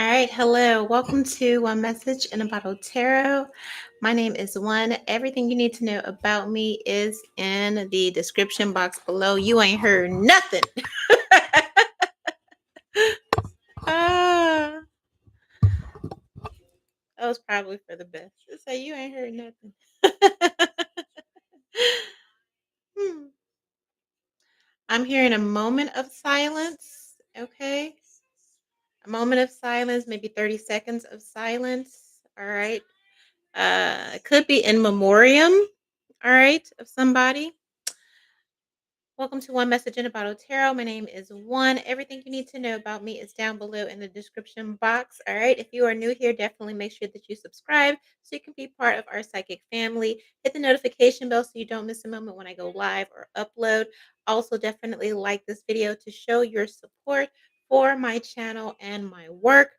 All right, hello. Welcome to One Message in a Bottle Tarot. My name is One. Everything you need to know about me is in the description box below. You ain't heard nothing. Ah, that was probably for the best. Just say you ain't heard nothing. Hmm. I'm hearing a moment of silence. Okay. A moment of silence, maybe 30 seconds of silence. All right. It could be in memoriam, all right, of somebody. Welcome to One Message in a Bottle Tarot. My name is One. Everything you need to know about me is down below in the description box. All right. If you are new here, definitely make sure that you subscribe so you can be part of our psychic family. Hit the notification bell so you don't miss a moment when I go live or upload. Also, definitely like this video to show your support for my channel and my work.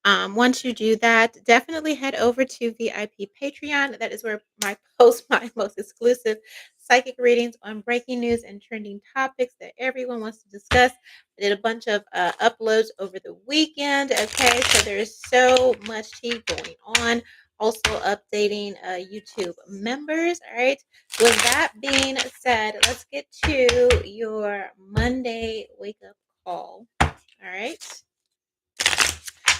Once you do that, definitely head over to VIP Patreon. That is where I post my most exclusive psychic readings on breaking news and trending topics that everyone wants to discuss. I did a bunch of uploads over the weekend. Okay, so there's so much tea going on. Also updating YouTube members. All right. With that being said, let's get to your Monday wake up call. All right.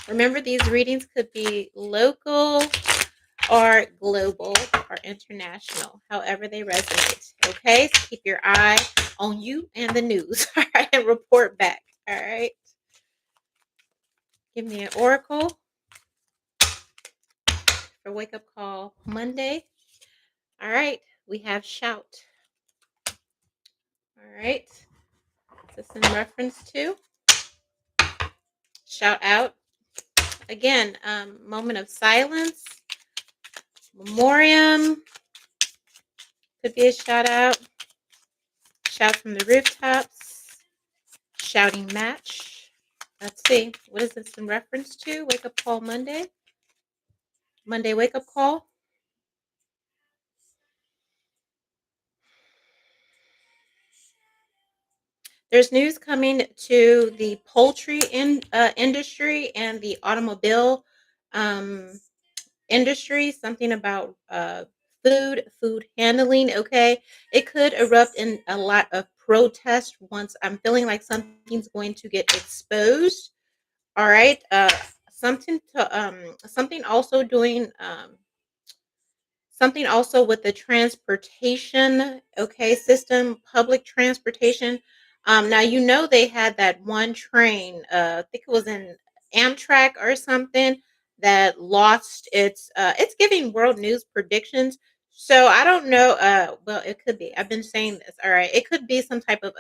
Remember, these readings could be local or global or international, however they resonate. Okay, so keep your eye on you and the news. All right, and report back. All right, give me an oracle for wake up call Monday. All right, we have shout. All right, this in reference to shout out again. Moment of silence, memoriam could be a shout out. Shout from the rooftops. Shouting match. Let's see. What is this in reference to? Wake up call Monday. Monday wake up call. There's news coming to the poultry industry and the automobile um, industry. Something about food handling. Okay, it could erupt in a lot of protest once I'm feeling like something's going to get exposed. All right. Something also doing something also with the transportation, okay, system, public transportation. Now you know they had that one train, I think it was in Amtrak or something that lost it's giving world news predictions. So I don't know, well it could be. I've been saying this. All right. It could be some type of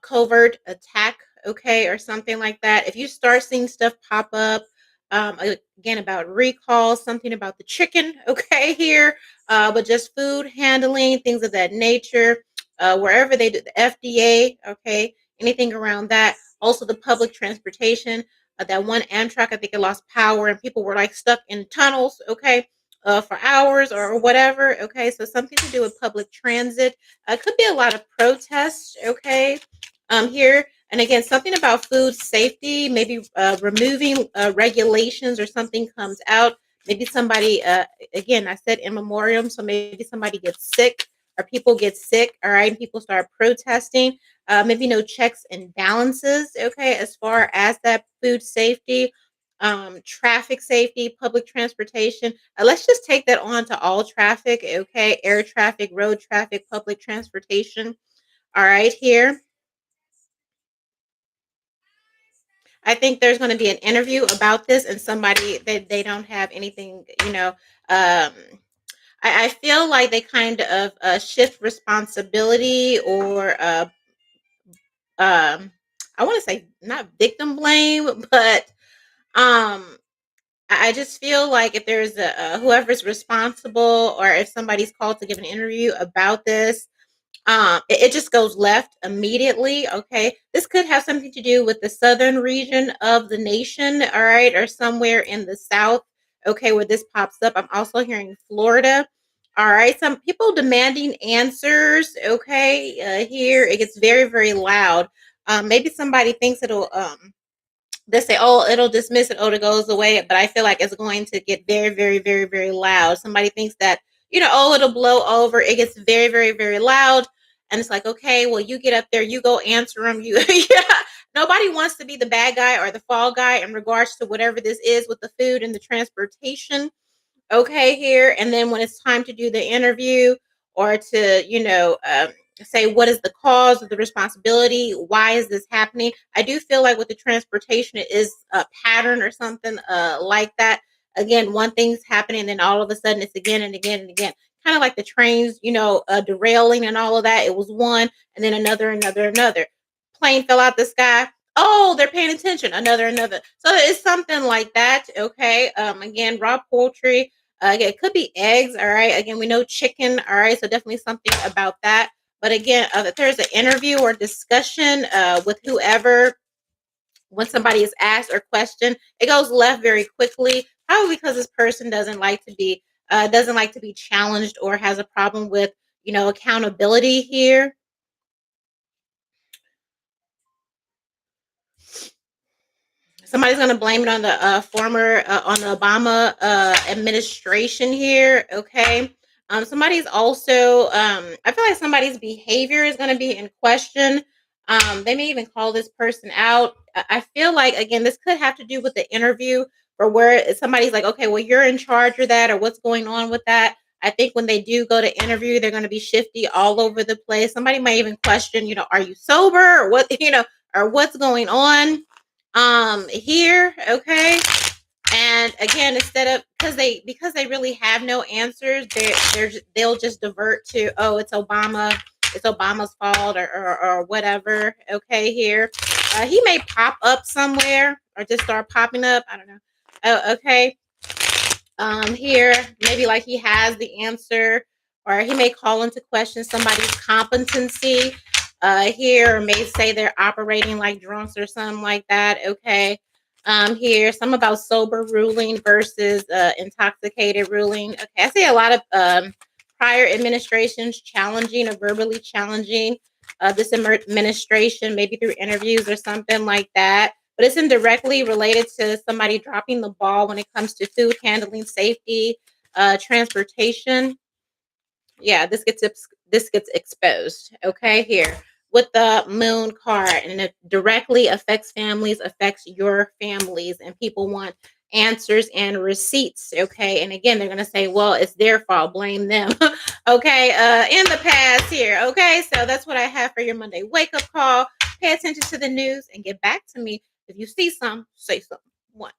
covert attack, okay, or something like that. If you start seeing stuff pop up, again about recall, something about the chicken, okay, here, but just food handling, things of that nature, wherever they do the FDA, okay, anything around that. Also, the public transportation. That one Amtrak, I think it lost power and people were like stuck in tunnels, okay, for hours or whatever. Okay, so something to do with public transit. Could be a lot of protests, okay, here. And again, something about food safety, maybe removing regulations or something comes out. Maybe somebody, again, I said in memoriam, so maybe somebody gets sick or people get sick, all right, and people start protesting. Maybe no checks and balances, okay, as far as that food safety, traffic safety, public transportation. Let's just take that on to all traffic, okay, air traffic, road traffic, public transportation. All right, here. I think there's going to be an interview about this, and somebody that they don't have anything, I feel like they kind of shift responsibility or um, I want to say not victim blame, but um, I just feel like if there's whoever's responsible or if somebody's called to give an interview about this, it just goes left immediately. Okay, this could have something to do with the southern region of the nation, all right, or somewhere in the south, okay, where this pops up. I'm also hearing Florida. All right, some people demanding answers, okay. Here it gets very, very loud. Maybe somebody thinks it'll They say, oh, it'll dismiss it, oh, it goes away. But I feel like it's going to get very, very, very, very loud. Somebody thinks that, oh, it'll blow over. It gets very, very, very loud. And it's like, okay, well, you get up there, you go answer them. Yeah. Nobody wants to be the bad guy or the fall guy in regards to whatever this is with the food and the transportation. Okay, here. And then when it's time to do the interview or to, say what is the cause of the responsibility, why is this happening, I do feel like with the transportation it is a pattern or something like that. Again, one thing's happening and then all of a sudden it's again and again and again, kind of like the trains, derailing and all of that. It was one and then another plane fell out the sky. Oh, they're paying attention. Another. So it's something like that. Okay. Again, raw poultry. Again, it could be eggs. All right. Again, we know chicken. All right. So definitely something about that. But again, if there's an interview or discussion with whoever, when somebody is asked or questioned, it goes left very quickly. Probably because this person doesn't like to be challenged or has a problem with accountability here. Somebody's going to blame it on the on the Obama administration here. Okay. Somebody's also, I feel like somebody's behavior is going to be in question. They may even call this person out. I feel like, again, this could have to do with the interview or where somebody's like, okay, well, you're in charge of that or what's going on with that. I think when they do go to interview, they're going to be shifty all over the place. Somebody might even question, are you sober or what, or what's going on here. Okay. And again, instead of because they really have no answers, they'll just divert to, oh, it's Obama's fault or whatever. Okay, here. He may pop up somewhere or just start popping up. I don't know. Oh, okay. Here, maybe like he has the answer, or he may call into question somebody's competency here, or may say they're operating like drunks or something like that. Okay. Here, some about sober ruling versus intoxicated ruling. Okay, I see a lot of prior administrations challenging or verbally challenging this administration, maybe through interviews or something like that. But it's indirectly related to somebody dropping the ball when it comes to food handling, safety, transportation. Yeah, this gets exposed. Okay, here with the moon card, and it directly affects families, affects your families, and people want answers and receipts. Okay, and again, they're gonna say, well, it's their fault, blame them. Okay, in the past here. Okay, so that's what I have for your Monday wake up call. Pay attention to the news and get back to me if you see some, say something. One.